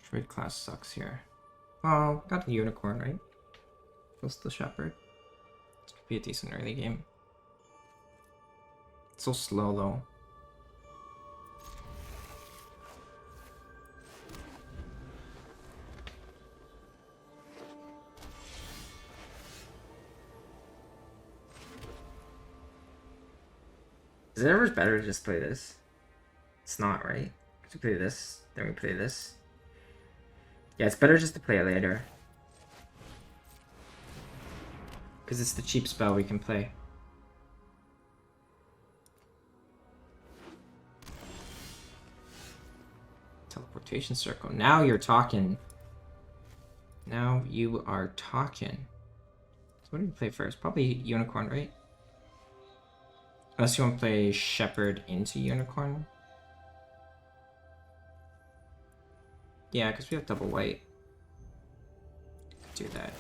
Trade class sucks here. Well, got the unicorn, right? Plus the shepherd. This could be a decent early game. It's so slow though. Is it ever better to just play this? It's not, right? We play this, then we play this. Yeah, it's better just to play it later. Because it's the cheap spell we can play. Teleportation circle. Now you're talking. Now you are talking. So what do we play first? Probably unicorn, right? Unless you want to play shepherd into unicorn. Yeah, because we have double white. Do that.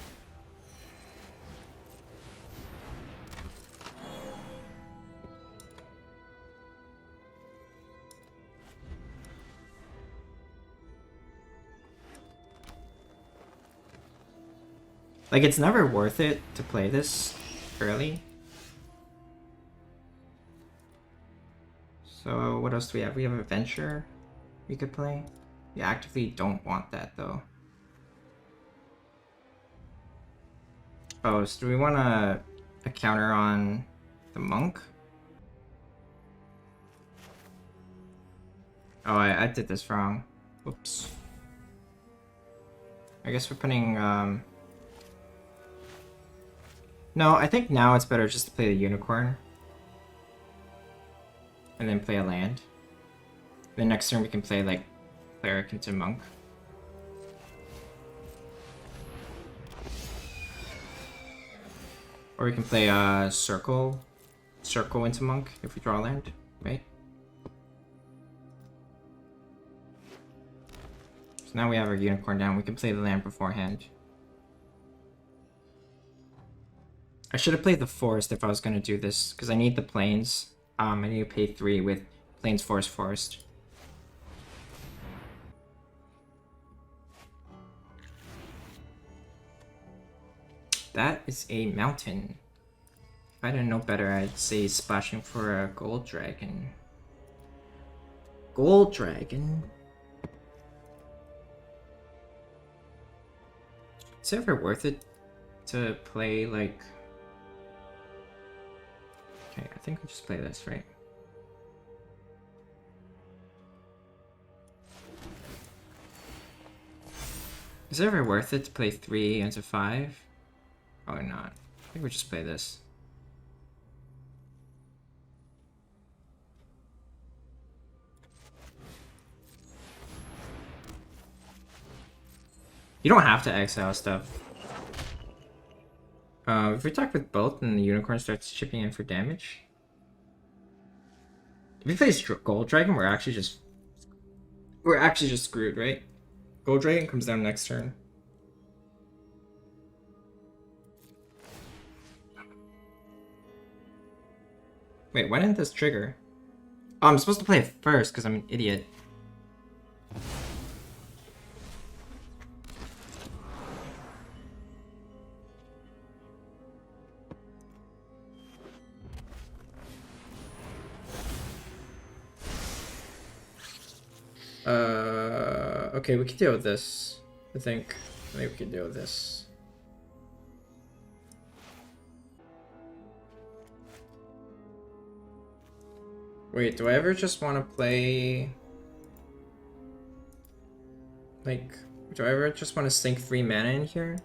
Like, it's never worth it to play this early. So, what else do we have? We have Adventure we could play. We actively don't want that, though. Oh, so do we want a counter on the monk? Oh, I did this wrong. Whoops. I guess we're putting, No, I think now it's better just to play the unicorn. And then play a land. Then next turn we can play, like, cleric into monk. Or we can play circle into monk if we draw land, right? So now we have our unicorn down. We can play the land beforehand. I should have played the forest if I was going to do this, because I need the plains. I need to pay 3 with plains, forest. That is a mountain. If I didn't know better, I'd say splashing for a gold dragon. Gold dragon? Is it ever worth it to play, like... Okay, I think I'll just play this, right? Is it ever worth it to play 3 into 5? Probably not. I think we'll just play this. You don't have to exile stuff. If we attack with both and the unicorn starts chipping in for damage. If we face Gold Dragon, we're actually just screwed, right? Gold Dragon comes down next turn. Wait, why didn't this trigger? Oh, I'm supposed to play it first because I'm an idiot. Okay, we can deal with this. I think we can deal with this. Wait, do I ever just want to play... Like, do I ever just want to sink 3 mana in here?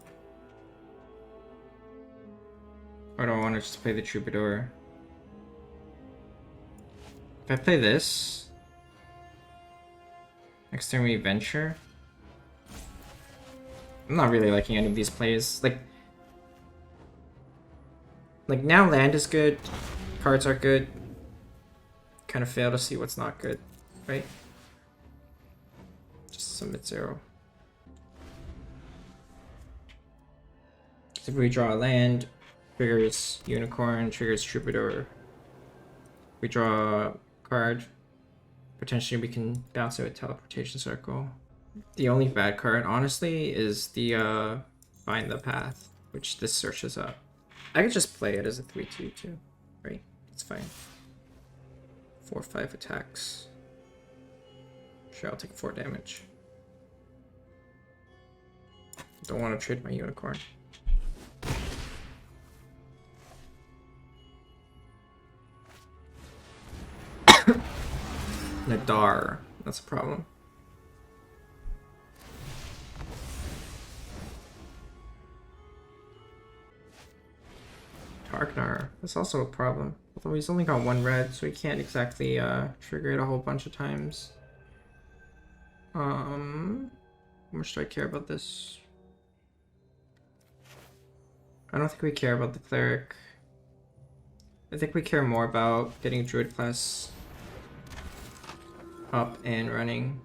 Or do I want to just play the Troubadour? If I play this... Next turn we venture. I'm not really liking any of these plays. Like now land is good, cards are good. Kind of fail to see what's not good, right? Just submit 0. If we draw a land, triggers unicorn, triggers troubadour. We draw a card. Potentially we can bounce it with teleportation circle. The only bad card, honestly, is the Find the Path, which this searches up. I could just play it as a 3/2 too, right? It's fine. 4/5 attacks. Sure, I'll take 4 damage. Don't want to trade my unicorn. Nadar, that's a problem. Tarknar, that's also a problem. Although he's only got 1 red, so he can't exactly trigger it a whole bunch of times. How much do I care about this? I don't think we care about the cleric. I think we care more about getting druid class up and running.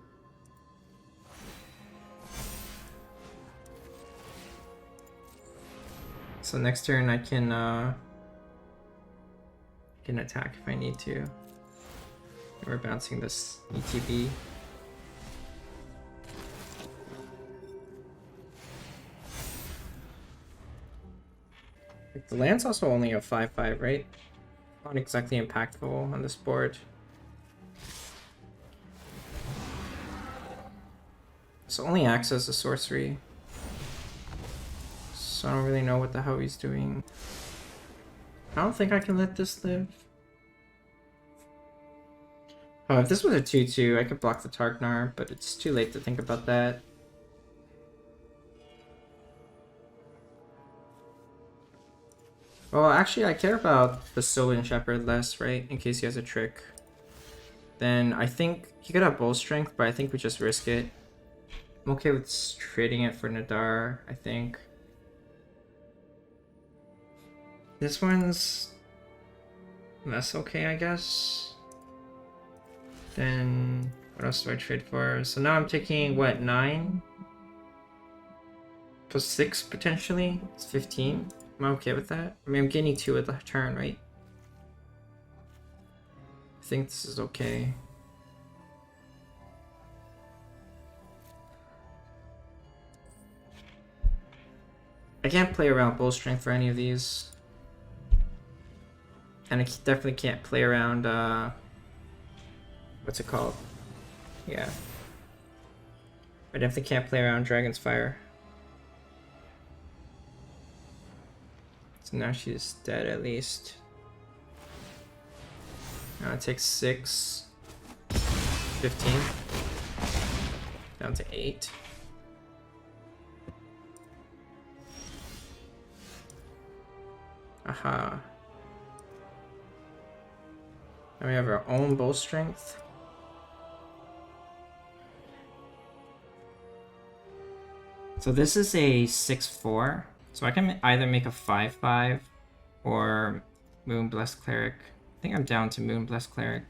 So next turn I can attack if I need to. We're bouncing this ETB. The land's also only a 5/5, right? Not exactly impactful on this board. So only acts as a sorcery. So I don't really know what the hell he's doing. I don't think I can let this live. Oh, if this was a 2/2, I could block the Tarknar, but it's too late to think about that. Well, actually, I care about the Sylvan Shepherd less, right? In case he has a trick. Then I think he could have bull strength, but I think we just risk it. I'm okay with trading it for Nadar, I think. This one's less okay, I guess. Then what else do I trade for? So now I'm taking, what, 9? Plus 6, potentially? It's 15. Am I okay with that? I mean, I'm gaining 2 at the turn, right? I think this is okay. I can't play around bull strength for any of these. And I definitely can't play around, what's it called? Yeah. I definitely can't play around Dragon's Fire. So now she's dead at least. Now it takes 6, 15, down to 8. Aha. Now we have our own bull strength. So this is a 6/4. So I can either make a 5/5 or Moonblessed Cleric. I think I'm down to Moonblessed Cleric.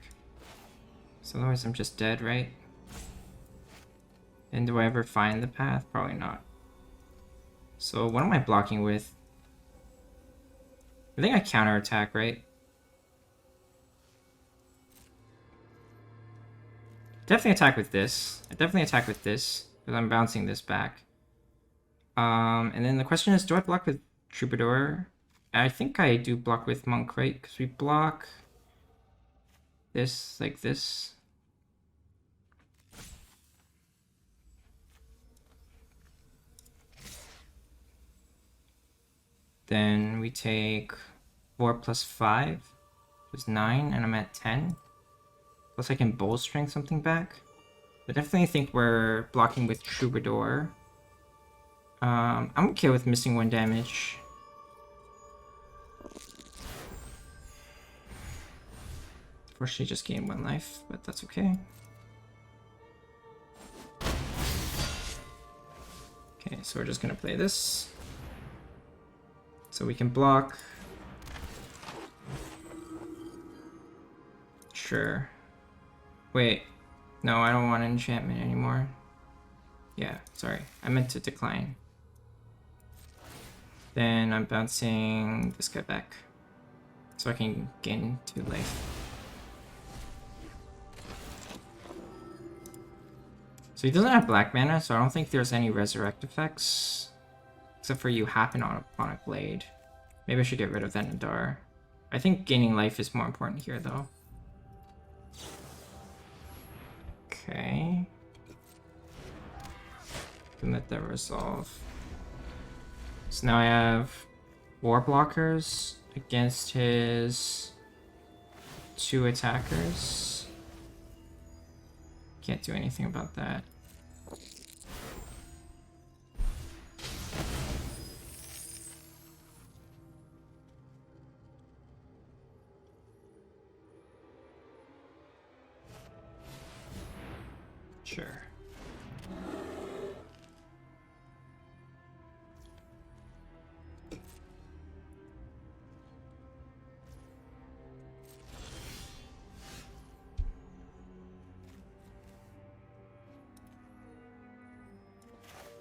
So otherwise I'm just dead, right? And do I ever find the path? Probably not. So what am I blocking with? I think I counterattack, right? Definitely attack with this. I definitely attack with this, because I'm bouncing this back. And then the question is, do I block with Troubadour? I think I do block with Monk, right? Because we block this like this. Then we take 4 plus 5, which is 9, and I'm at 10. Plus I can bull strength something back. I definitely think we're blocking with Troubadour. I'm okay with missing 1 damage. Unfortunately, just gained 1 life, but that's okay. Okay, so we're just gonna play this. So we can block. Sure. Wait. No, I don't want enchantment anymore. Yeah, sorry. I meant to decline. Then I'm bouncing this guy back. So I can gain 2 life. So he doesn't have black mana, so I don't think there's any resurrect effects. Except for you happen on a blade. Maybe I should get rid of that Nadar. I think gaining life is more important here, though. Okay. Can let that resolve. So now I have war blockers against his 2 attackers. Can't do anything about that. Sure.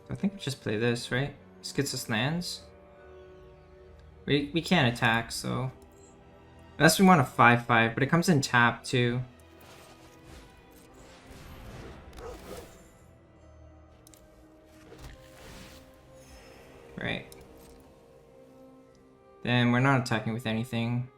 I think we just play this, right? This gets us lands. We can't attack, so... Unless we want a 5/5, but it comes in tap, too. Right. Then we're not attacking with anything.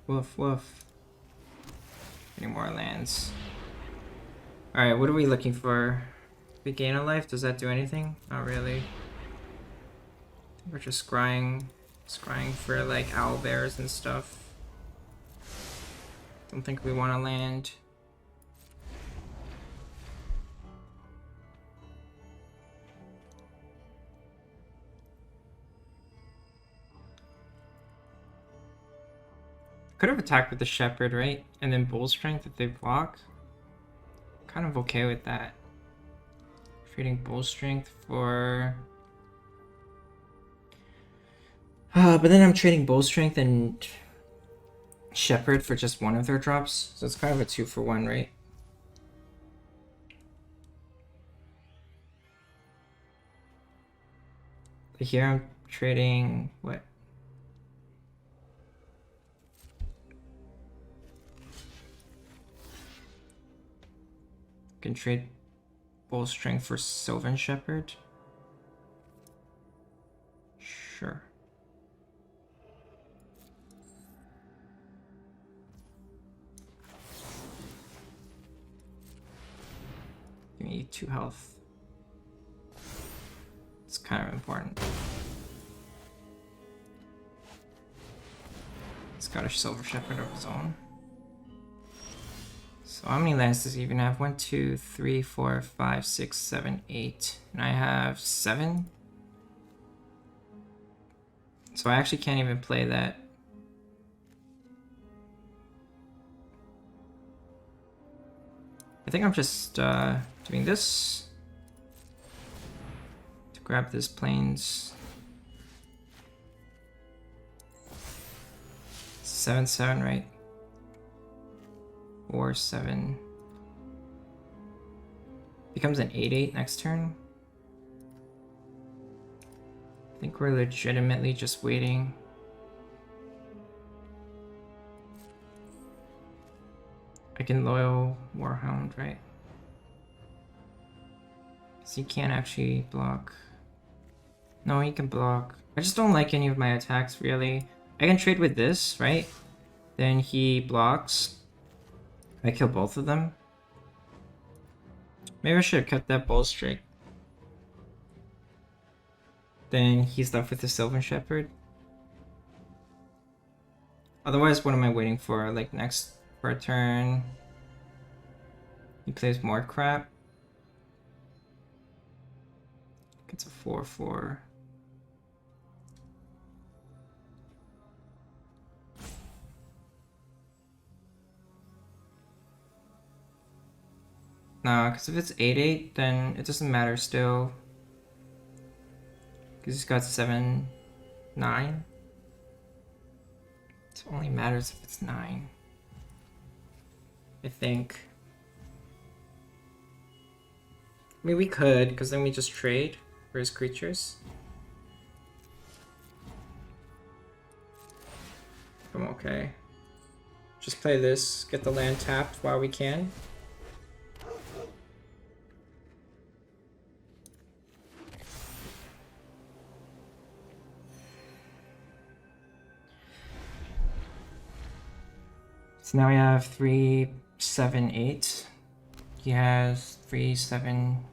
Woof, woof. Any more lands. Alright, what are we looking for? We gain a life? Does that do anything? Not really. We're just scrying for like owl bears and stuff. Don't think we want to land. Could have attacked with the shepherd, right? And then bull strength if they block. Kind of okay with that. Trading bull strength for... but then I'm trading bull strength and shepherd for just one of their drops. So it's kind of a 2-for-1, right? But here I'm trading what? Can trade bull strength for Sylvan Shepherd? Sure. Give me 2 health. It's kind of important. It's got a Silver Shepherd of its own. So how many lands does he even have? 1, 2, 3, 4, 5, 6, 7, 8. And I have 7. So I actually can't even play that. I think I'm just doing this to grab this plains. 7/7, right? Or 7. Becomes an 8/8 next turn. I think we're legitimately just waiting. I can loyal Warhound, right? So he can't actually block. No, he can block. I just don't like any of my attacks, really. I can trade with this, right? Then he blocks. I kill both of them. Maybe I should have kept that bull streak. Then he's left with the Sylvan Shepherd. Otherwise, what am I waiting for? Like next for a turn, he plays more crap. Gets a 4/4. No, because if it's 8/8, then it doesn't matter still. Because he's got 7/9. It only matters if it's 9. I think. I mean, we could, because then we just trade for his creatures. I'm okay. Just play this, get the land tapped while we can. So now we have 3, 7, 8. He has 3, 7.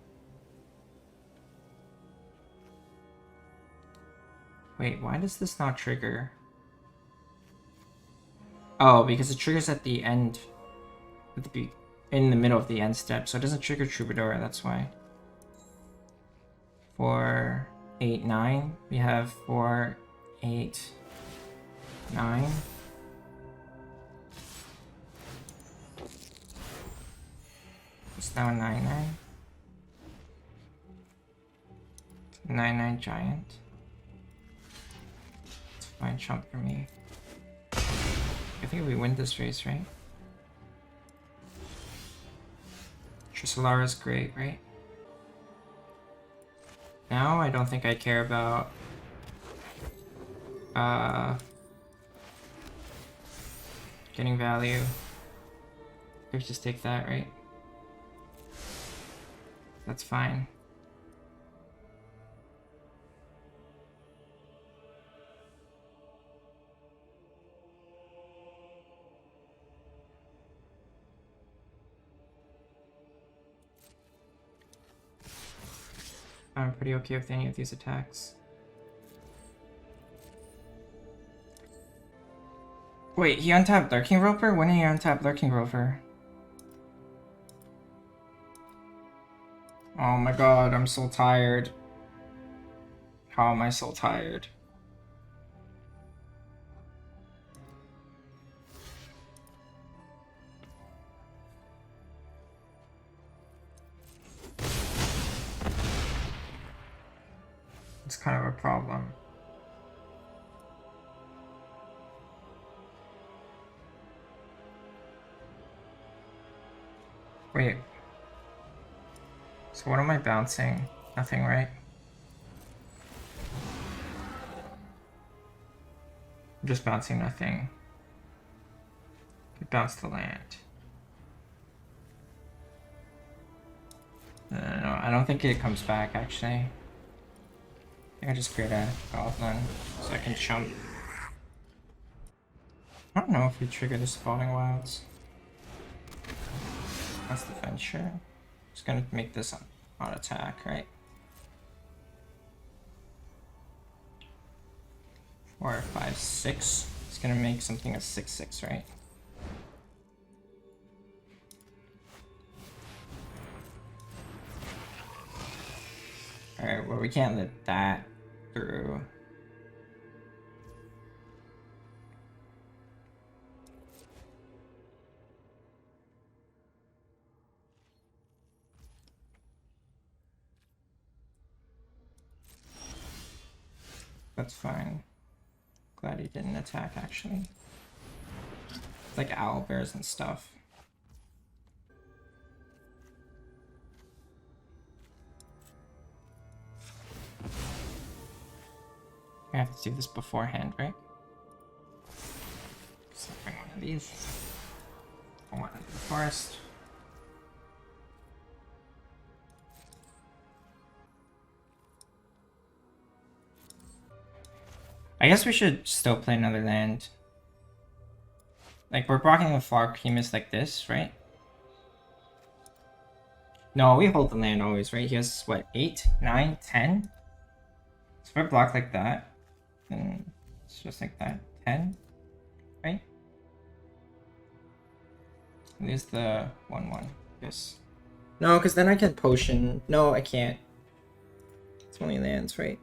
Wait, why does this not trigger? Oh, because it triggers at the end, in the middle of the end step, so it doesn't trigger Troubadour, that's why. 4, 8, 9. We have 4, 8, 9. It's now 9, 9. 9, 9 giant. It's a fine chunk for me. I think we win this race, right? Trisolara's great, right? Now I don't think I care about getting value. Let's just take that, right? That's fine. I'm pretty okay with any of these attacks. Wait, he untapped Lurking Roper? When did he untap Lurking Roper? Oh my god, I'm so tired. How am I so tired? It's kind of a problem. Wait. So what am I bouncing? Nothing, right? I'm just bouncing nothing. Could bounce the land. No, I don't think it comes back, actually. I think I just create a goblin so I can chump. I don't know if we trigger the Spawning Wilds. That's the venture. Just gonna make this on attack, right? 4, 5, 6. It's gonna make something a 6, 6, right? Alright, well, we can't let that through. That's fine. Glad he didn't attack, actually. Like owlbears and stuff. I have to do this beforehand, right? So bring one of these. I want into the forest. I guess we should still play another land. Like, we're blocking with Farkemus like this, right? No, we hold the land always, right? He has, what, 8, 9, 10? So if I block like that, then it's just like that. 10, right? And there's the 1-1. Yes. No, because then I can potion. No, I can't. It's only lands, right?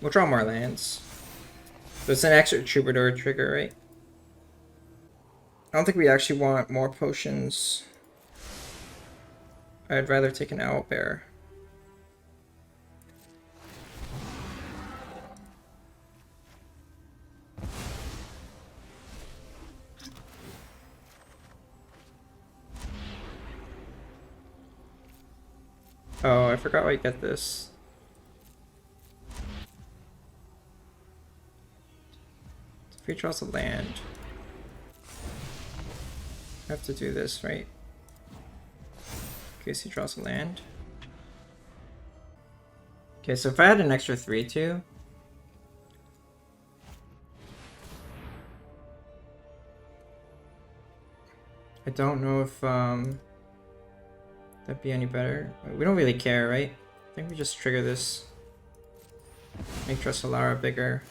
We'll draw more lands. So it's an extra Troubadour trigger, right? I don't think we actually want more potions. I'd rather take an owlbear. Oh, I forgot I get this. If he draws a land, I have to do this, right? In case he draws a land. Okay, so if I had an extra 3/2, I don't know if that'd be any better. We don't really care, right? I think we just trigger this. Make Dressalara bigger.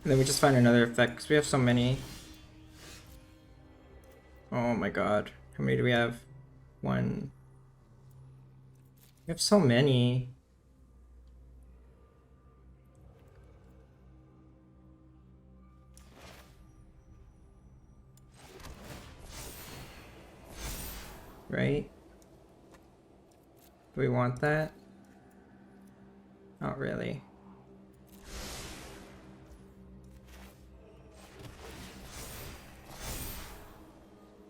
And then we just find another effect, because we have so many. Oh my god. How many do we have? 1. We have so many. Right? Do we want that? Not really.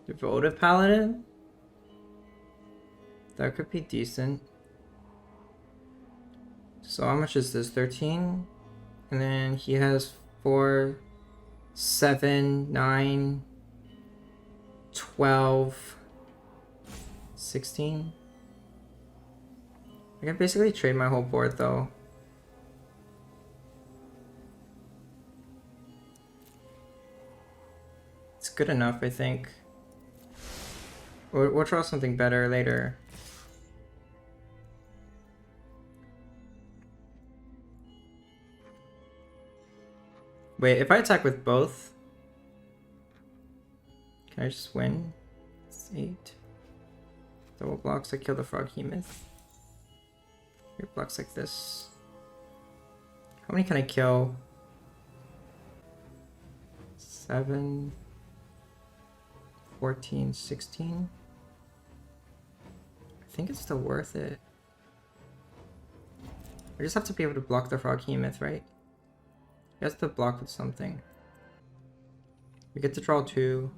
Devoted Paladin? That could be decent. So how much is this? 13? And then he has 4, 7, 9, 12, 16. I can basically trade my whole board though. It's good enough, I think. We'll draw something better later. Wait, if I attack with both, can I just win? It's 8. Double blocks, I kill the Froghemoth. 3 blocks like this. How many can I kill? 7, 14, 16. I think it's still worth it. I just have to be able to block the Froghemoth, right? He has to block with something. We get to draw 2.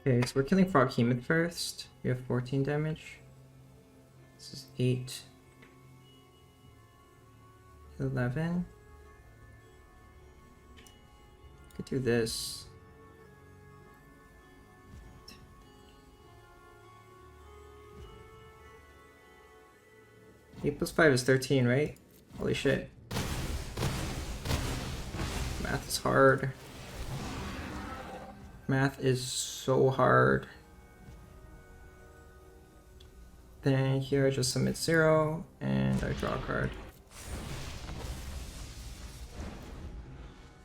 Okay, so we're killing Froghemoth first. We have 14 damage. This is 8. 11. Could do this. 8 plus 5 is 13, right? Holy shit. Math is hard. Math is so hard. Then here I just submit 0 and I draw a card.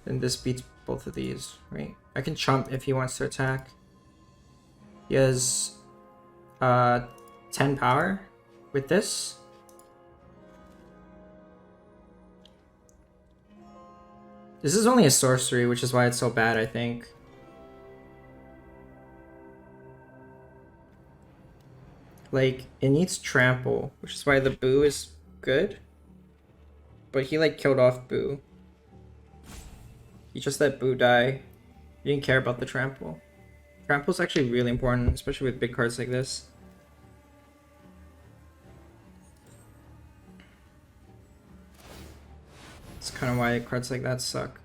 Then this beats both of these, right? I can chump if he wants to attack. He has 10 power with this. This is only a sorcery, which is why it's so bad, I think. Like, it needs trample, which is why the boo is good. But he, like, killed off boo. He just let boo die. He didn't care about the trample. Trample is actually really important, especially with big cards like this. That's kind of why cards like that suck.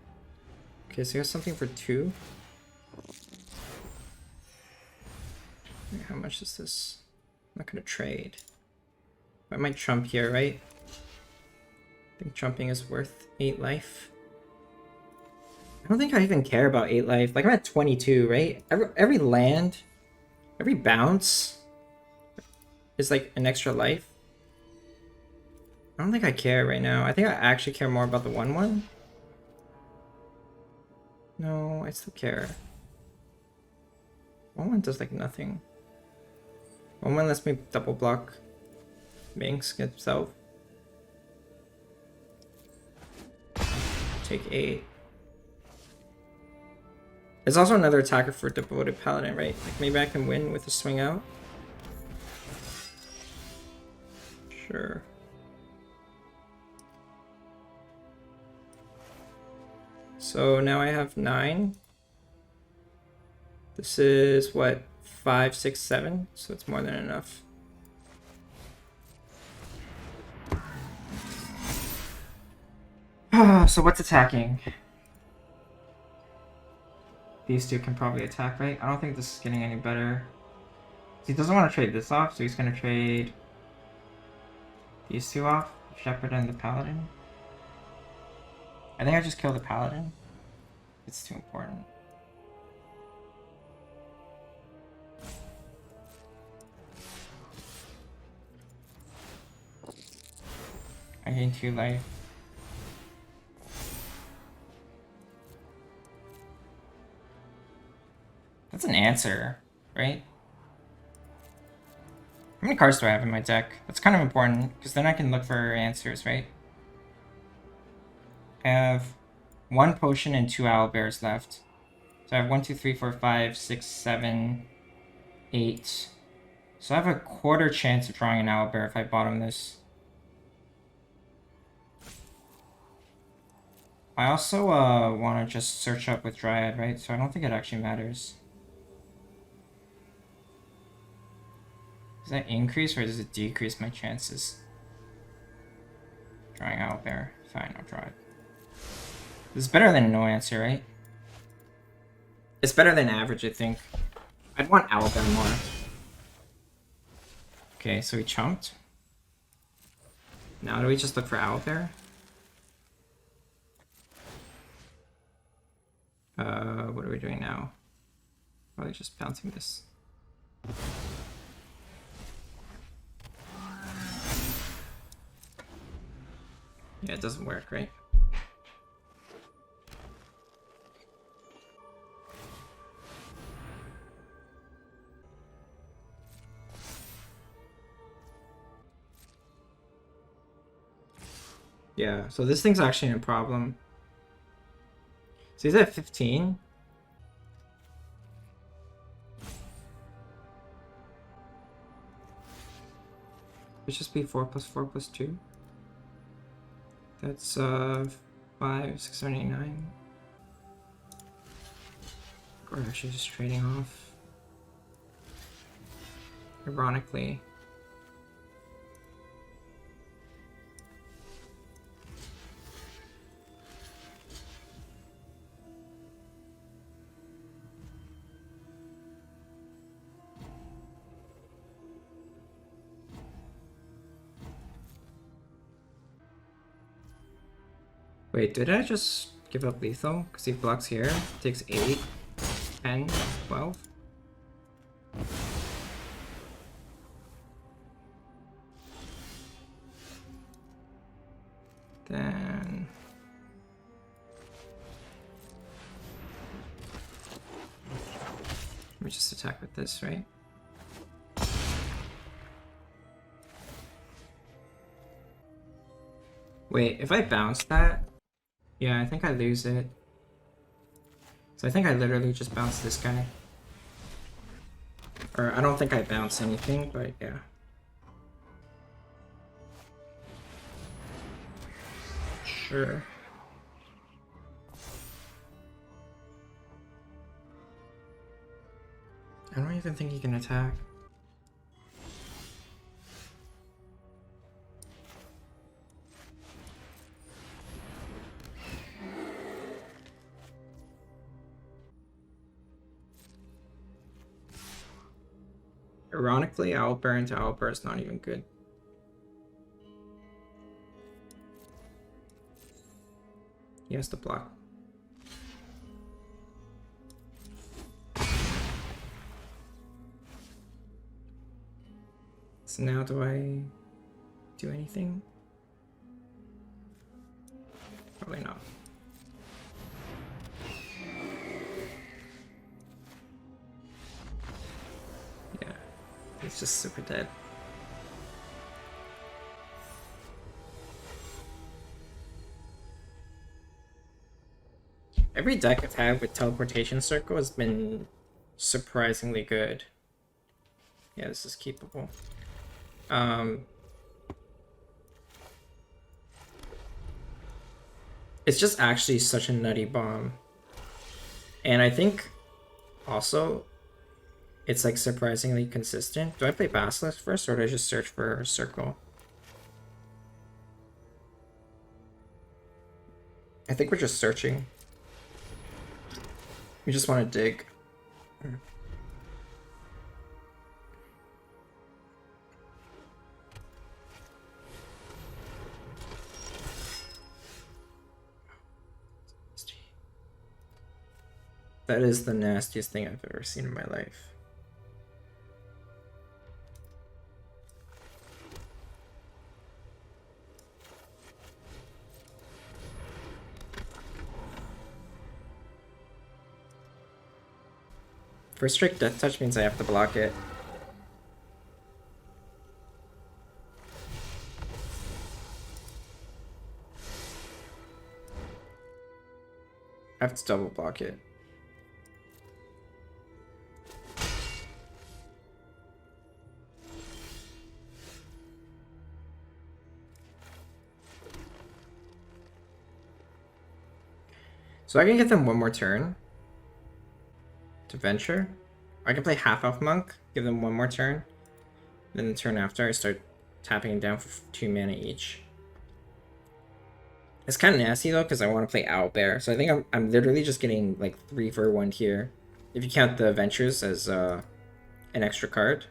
Okay, so he has something for 2. Wait, how much is this? I'm not gonna trade. I might trump here, right? I think trumping is worth 8 life. I don't think I even care about 8 life. Like, I'm at 22, right? Every land, every bounce is like an extra life. I don't think I care right now. I think I actually care more about the 1/1. No, I still care. 1/1 does like nothing. 1/1 lets me double block Minx himself. Take 8. There's also another attacker for Devoted Paladin, right? Like maybe I can win with a swing out. Sure. So now I have 9. This is what? 5, 6, 7, so it's more than enough. So what's attacking? These two can probably attack, right? I don't think this is getting any better. He doesn't want to trade this off, so he's going to trade these two off. The Shepherd and the Paladin. I think I just kill the Paladin. It's too important. I gain 2 life. That's an answer, right? How many cards do I have in my deck? That's kind of important, because then I can look for answers, right? I have 1 potion and 2 owlbears left. So I have 1, 2, 3, 4, 5, 6, 7, 8. So I have a quarter chance of drawing an owlbear if I bottom this. I also want to just search up with Dryad, right? So I don't think it actually matters. Does that increase or does it decrease my chances? Drawing owlbear. Fine, I'll draw it. This is better than no answer, right? It's better than average, I think. I'd want owlbear more. Okay, so we chumped. Now do we just look for owlbear? What are we doing now? Probably just bouncing this. Yeah, it doesn't work, right? Yeah, so this thing's actually a problem. So he's at 15. It should just be 4 plus 4 plus 2. That's 5, 6, 7, 8, 9. We're actually just trading off. Ironically. Wait, did I just give up lethal? Because he blocks here. Takes 8, 10, 12. Then... let me just attack with this, right? Wait, if I bounce that... yeah, I think I lose it. So I think I literally just bounce this guy. Or I don't think I bounce anything, but yeah. Sure. I don't even think he can attack. Ironically, owlbear into owlbear is not even good. He has to block. So now do I do anything? Probably not. Yeah, he's just super dead. Every deck I've had with Teleportation Circle has been surprisingly good. Yeah, this is keepable. It's just actually such a nutty bomb. And I think also it's like surprisingly consistent. Do I play Basilisk first, or do I just search for a circle? I think we're just searching. We just want to dig. That is the nastiest thing I've ever seen in my life. First strike death touch means I have to block it. I have to double block it. So I can get them one more turn to venture. I can play half elf monk, give them one more turn. Then the turn after I start tapping down for 2 mana each. It's kind of nasty though, because I want to play owlbear. So I think I'm literally just getting like 3 for 1 here. If you count the ventures as an extra card.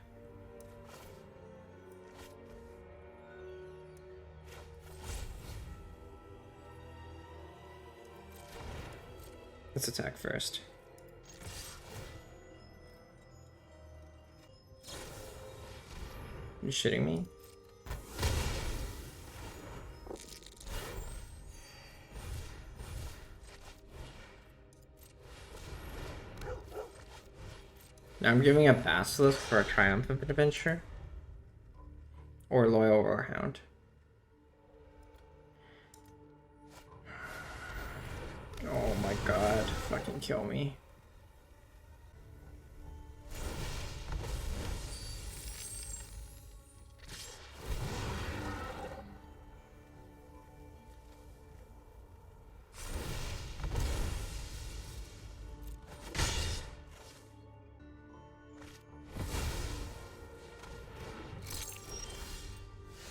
Let's attack first. Are you shitting me? Now I'm giving a Basilisk for a Triumphant Adventure. Or Loyal Roarhound. Oh my god, fucking kill me.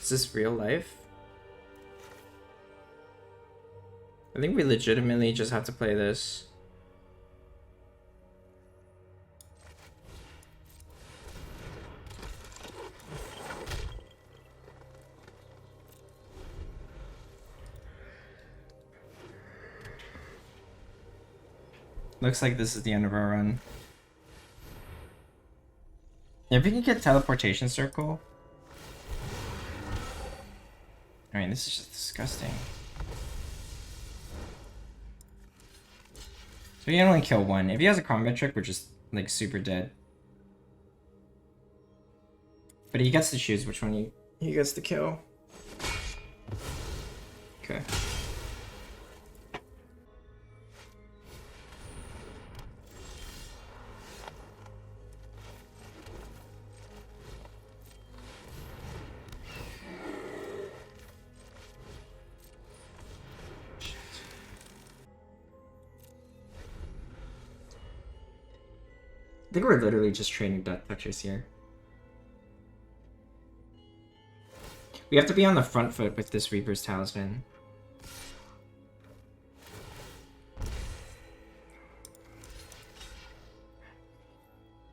Is this real life? I think we legitimately just have to play this. Looks like this is the end of our run. If we can get Teleportation Circle. I mean, this is just disgusting. So he can only kill 1. If he has a combat trick, we're just, like, super dead. But he gets to choose which one he gets to kill. Okay. I think we're literally just trading death touchers here. We have to be on the front foot with this Reaper's Talisman.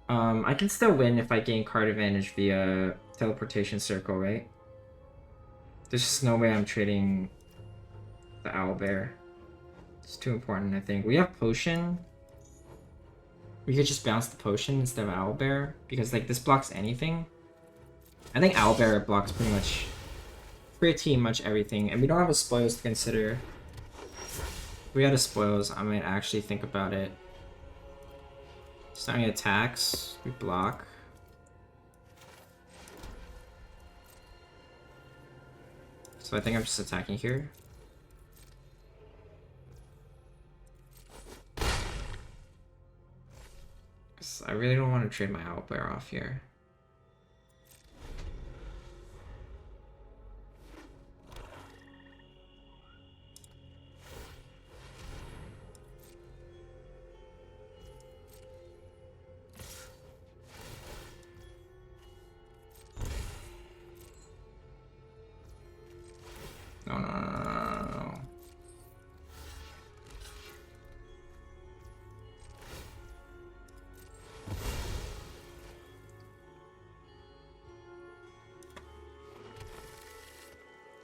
I can still win if I gain card advantage via Teleportation Circle, right? There's just no way I'm trading the Owlbear. It's too important, I think. We have Potion. We could just bounce the Potion instead of Owlbear, because like this blocks anything. I think Owlbear blocks pretty much everything, and we don't have a spoils to consider. If we had a spoils, I might actually think about it. Starting attacks, we block. So I think I'm just attacking here. I really don't want to trade my Owlbear off here.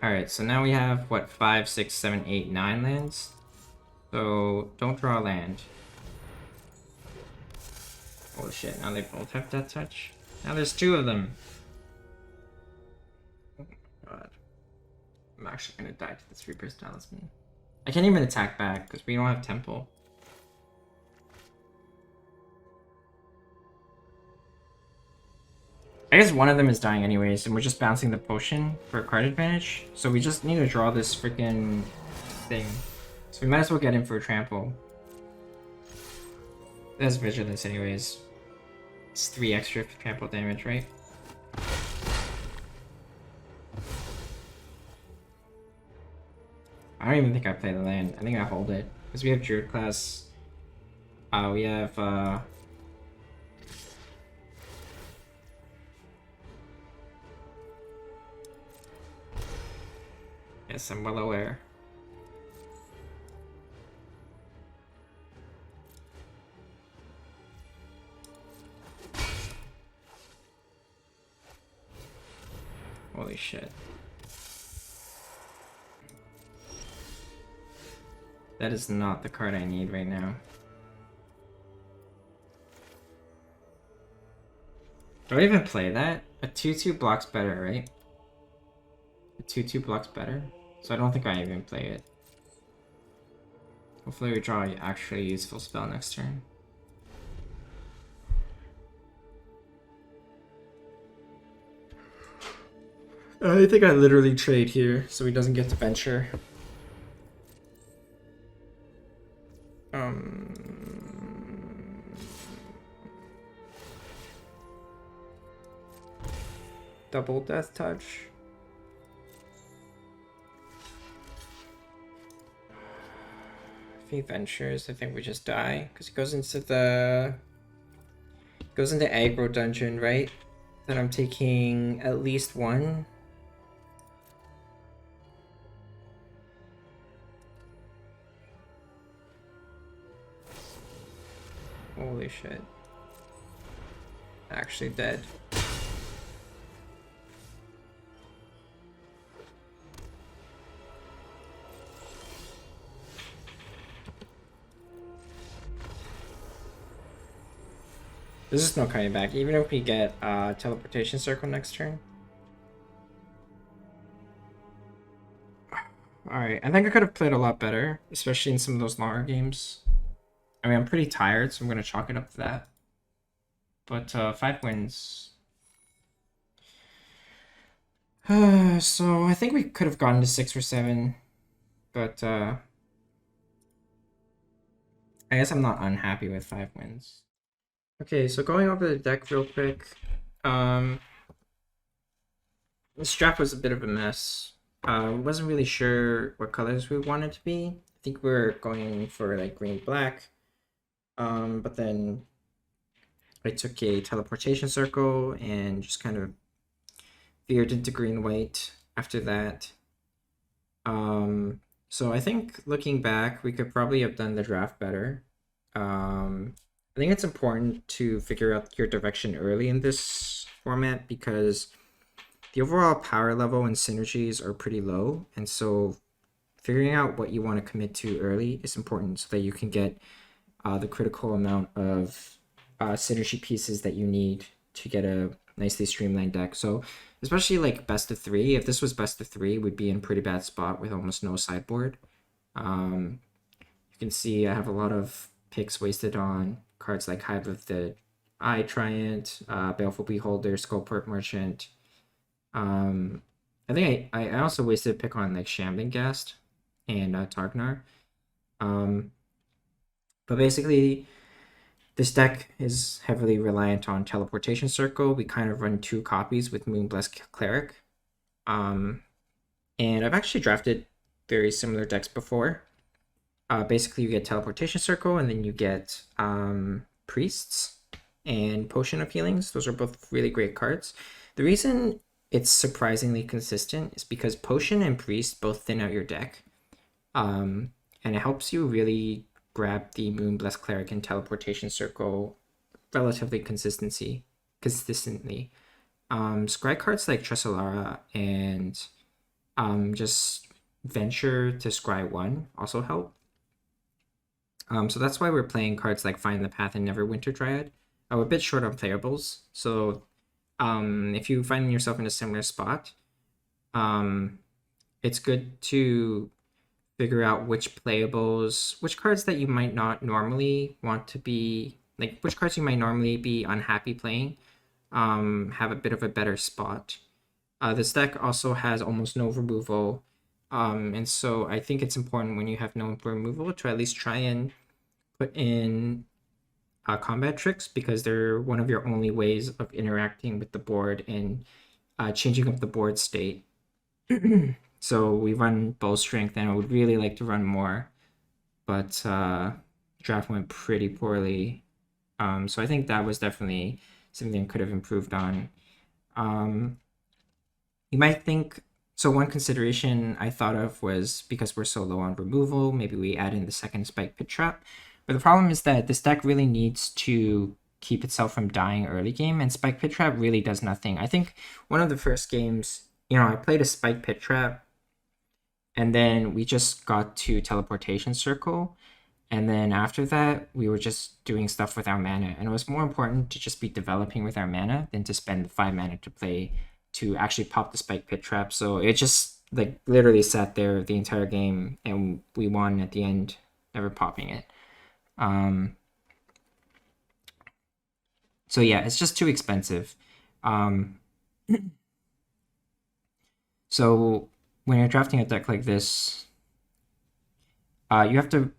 Alright, so now we have, what, 5, 6, 7, 8, 9 lands? So, don't draw land. Oh shit, now they both have Death Touch? Now there's 2 of them! Oh my god. I'm actually gonna die to this Reaper's Talisman. I can't even attack back, because we don't have Temple. I guess one of them is dying anyways, and we're just bouncing the potion for a card advantage. So we just need to draw this freaking thing. So we might as well get in for a trample. That's Vigilance anyways. It's 3 extra trample damage, right? I don't even think I play the land. I think I hold it. Because we have Druid class. We have, yes, I'm well aware. Holy shit. That is not the card I need right now. Do I even play that? A 2/2 blocks better, right? A 2/2 blocks better? So I don't think I even play it. Hopefully we draw an actually useful spell next turn. I think I literally trade here so he doesn't get to venture. Double Death Touch. If he ventures, I think we just die because he goes into aggro dungeon, right? Then I'm taking at least 1. Holy shit. Actually dead. There's just no coming back, even if we get Teleportation Circle next turn. Alright, I think I could have played a lot better, especially in some of those longer games. I mean, I'm pretty tired, so I'm going to chalk it up to that. But 5 wins. So I think we could have gotten to 6 or 7. But I guess I'm not unhappy with 5 wins. Okay, so going over the deck real quick. The strap was a bit of a mess. Wasn't really sure what colors we wanted to be. I think we were going for like green-black. But then I took a teleportation circle and just kind of veered into green-white after that. So I think looking back, we could probably have done the draft better. I think it's important to figure out your direction early in this format because the overall power level and synergies are pretty low. And so figuring out what you want to commit to early is important so that you can get the critical amount of synergy pieces that you need to get a nicely streamlined deck. So especially like best of 3, if this was best of 3, we'd be in a pretty bad spot with almost no sideboard. You can see I have a lot of picks wasted on cards like Hive of the Eye Triant, Baleful Beholder, Skullport Merchant. I think I also wasted a pick on like Shambling Ghast and Targnar. But basically, this deck is heavily reliant on Teleportation Circle. We kind of run 2 copies with Moonblessed Cleric. And I've actually drafted very similar decks before. Basically, you get Teleportation Circle, and then you get Priests and Potion of Healings. Those are both really great cards. The reason it's surprisingly consistent is because Potion and Priest both thin out your deck. And it helps you really grab the Moonblessed Cleric and Teleportation Circle relatively consistently. Scry cards like Tresselara and just venture to scry 1 also help. So that's why we're playing cards like Find the Path and Neverwinter Dryad. We're a bit short on playables, so if you find yourself in a similar spot, it's good to figure out which playables, which cards that you might not normally want to be, like which cards you might normally be unhappy playing, have a bit of a better spot. This deck also has almost no removal, and so I think it's important when you have no removal to at least try and put in combat tricks, because they're one of your only ways of interacting with the board and changing up the board state. So we run Bow Strength, and I would really like to run more, but draft went pretty poorly. So I think that was definitely something I could have improved on. You might think, so one consideration I thought of was, because we're so low on removal, maybe we add in the second Spike Pit Trap. But the problem is that this deck really needs to keep itself from dying early game, and Spike Pit Trap really does nothing. I think one of the first games, I played a Spike Pit Trap, and then we just got to Teleportation Circle, and then after that, we were just doing stuff with our mana, and it was more important to just be developing with our mana than to spend 5 mana to actually pop the Spike Pit Trap. So it just like literally sat there the entire game, and we won at the end, never popping it. So yeah, it's just too expensive. So when you're drafting a deck like this, you have to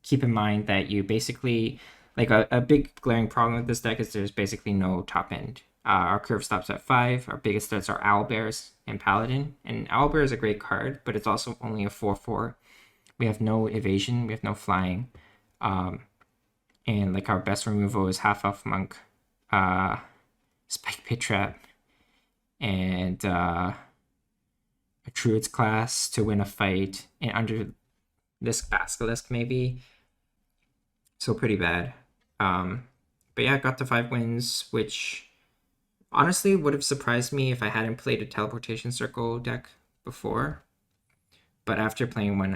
keep in mind that you basically, like a big glaring problem with this deck is there's basically no top end. Our curve stops at 5. Our biggest threats are Owlbears and Paladin. And Owlbear is a great card, but it's also only a 4/4. We have no evasion, we have no flying. And like our best removal is Half Elf Monk, Spike Pit Trap, and a Druid's Class to win a fight, and under this Basilisk maybe. So pretty bad. But yeah, I got to 5 wins, which honestly would have surprised me if I hadn't played a Teleportation Circle deck before. But after playing one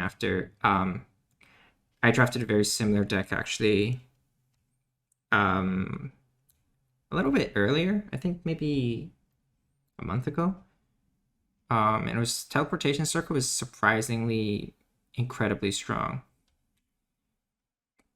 I drafted a very similar deck actually a little bit earlier, I think maybe a month ago. And it was Teleportation Circle was surprisingly incredibly strong.